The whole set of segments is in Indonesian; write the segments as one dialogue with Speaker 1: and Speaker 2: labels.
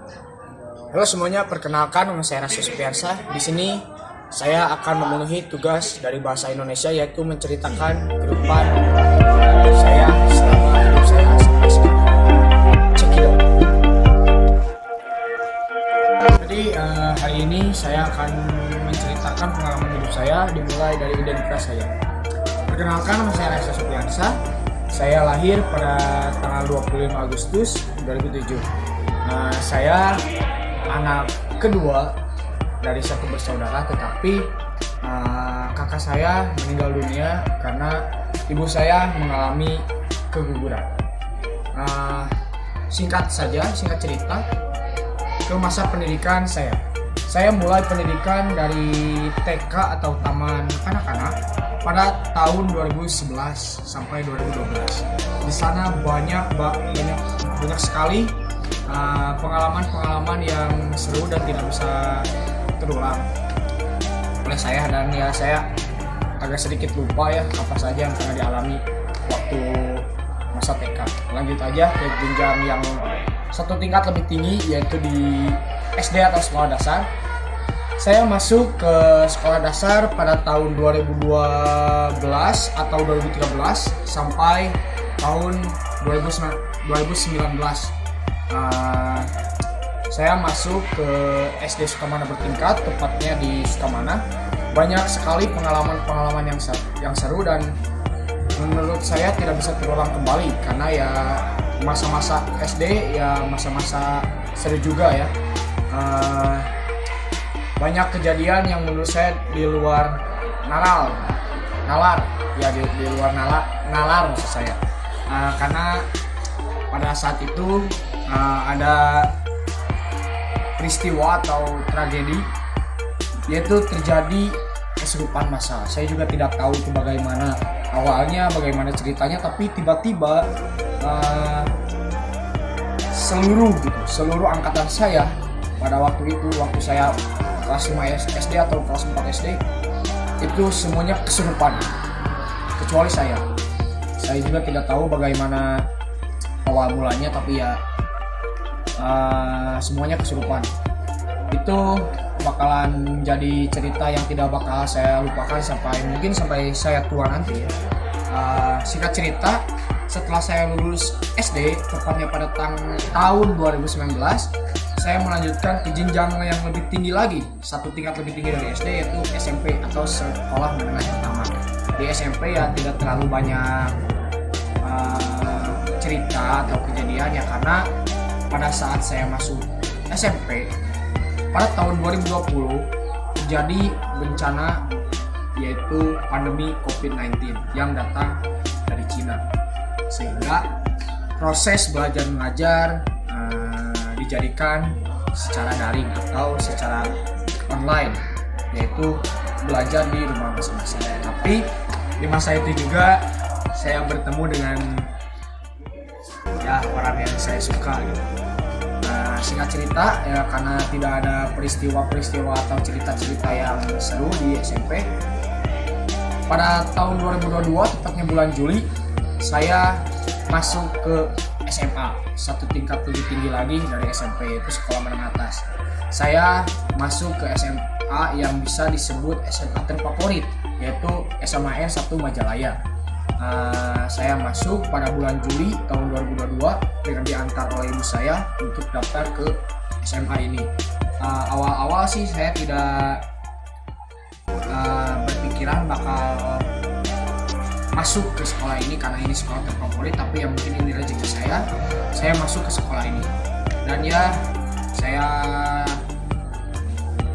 Speaker 1: Halo semuanya, perkenalkan nama saya Rasyo Supiansa. Di sini saya akan memenuhi tugas dari bahasa Indonesia, yaitu menceritakan kehidupan saya selama hidup saya sampai sekarang. Cekidot. Jadi hari ini saya akan menceritakan pengalaman hidup saya dimulai dari identitas saya. Perkenalkan nama saya Rasyo Supiansa. Saya lahir pada tanggal 25 Agustus 2007. Saya anak kedua dari satu bersaudara, tetapi kakak saya meninggal dunia karena ibu saya mengalami keguguran. Singkat cerita ke masa pendidikan saya. Saya mulai pendidikan dari TK atau Taman Kanak-kanak pada tahun 2011 sampai 2012. Di sana banyak sekali pengalaman yang seru dan tidak bisa terulang oleh saya, dan saya agak sedikit lupa apa saja yang pernah dialami waktu masa TK. Lanjut aja ke jenjang yang satu tingkat lebih tinggi, yaitu di SD atau sekolah dasar. Saya masuk ke sekolah dasar pada tahun 2012 atau 2013 sampai tahun 2019. Saya masuk ke SD Sukamana bertingkat, tepatnya di Sukamana. Banyak sekali pengalaman yang seru dan menurut saya tidak bisa terulang kembali, karena masa-masa SD masa-masa seru juga ya. Banyak kejadian yang menurut saya di luar nalar maksud saya. Karena pada saat itu ada peristiwa atau tragedi, yaitu terjadi kesurupan massal. Saya juga tidak tahu itu bagaimana awalnya, bagaimana ceritanya, tapi tiba-tiba seluruh angkatan saya pada waktu saya kelas 5 SD atau kelas 4 SD itu semuanya kesurupan, kecuali saya. Saya juga tidak tahu bagaimana awal mulanya, tapi semuanya kesurupan. Itu bakalan jadi cerita yang tidak bakal saya lupakan sampai saya tua nanti. Singkat cerita, setelah saya lulus SD, tepatnya pada tahun 2019, saya melanjutkan ke jenjang yang lebih tinggi lagi, satu tingkat lebih tinggi dari SD, yaitu SMP atau sekolah menengah pertama. Di SMP tidak terlalu banyak cerita atau kejadian karena pada saat saya masuk SMP pada tahun 2020 terjadi bencana, yaitu pandemi COVID-19 yang datang dari Cina, sehingga proses belajar mengajar dijadikan secara daring atau secara online, yaitu belajar di rumah masing-masing. Tapi di masa itu juga saya bertemu dengan orang yang saya suka gitu. Singkat cerita karena tidak ada peristiwa atau cerita-cerita yang seru di SMP, pada tahun 2022 tepatnya bulan Juli, saya masuk ke SMA, satu tingkat lebih tinggi lagi dari SMP, yaitu sekolah menengah atas. Saya masuk ke SMA yang bisa disebut SMA terfavorit, yaitu SMAN 1 Majalaya. Saya masuk pada bulan Juli tahun 2022 dengan diantar oleh ibu saya untuk daftar ke SMA ini. Awal-awal sih saya tidak berpikiran bakal masuk ke sekolah ini karena ini sekolah terfavorit, tapi mungkin ini rezeki saya masuk ke sekolah ini, dan saya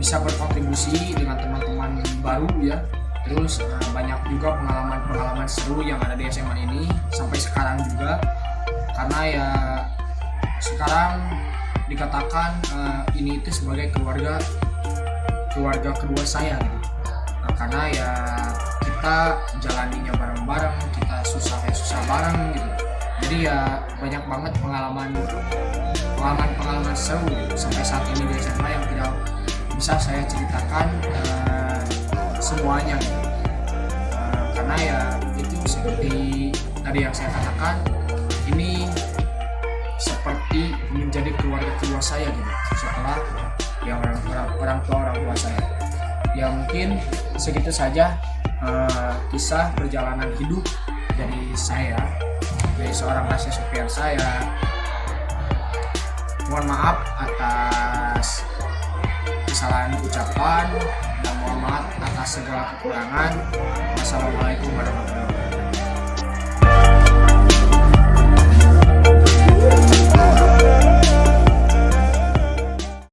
Speaker 1: bisa berkontribusi dengan teman-teman baru terus banyak juga pengalaman seru yang ada di SMA ini sampai sekarang juga, karena sekarang dikatakan ini itu sebagai keluarga kedua saya gitu. Karena kita jalaninya bareng-bareng, kita susah bareng gitu. Jadi banyak banget pengalaman seru gitu, sampai saat ini di SMA yang tidak bisa saya ceritakan semuanya gitu. Karena itu seperti tadi yang saya katakan, ini seperti menjadi menjadi keluarga kedua saya gitu setelah yang orang tua saya. Ya mungkin segitu saja kisah perjalanan hidup dari saya, dari seorang Rasya Sofian saya. Mohon maaf atas kesalahan ucapan dan mohon maaf atas segala kekurangan. Wassalamualaikum warahmatullahi wabarakatuh.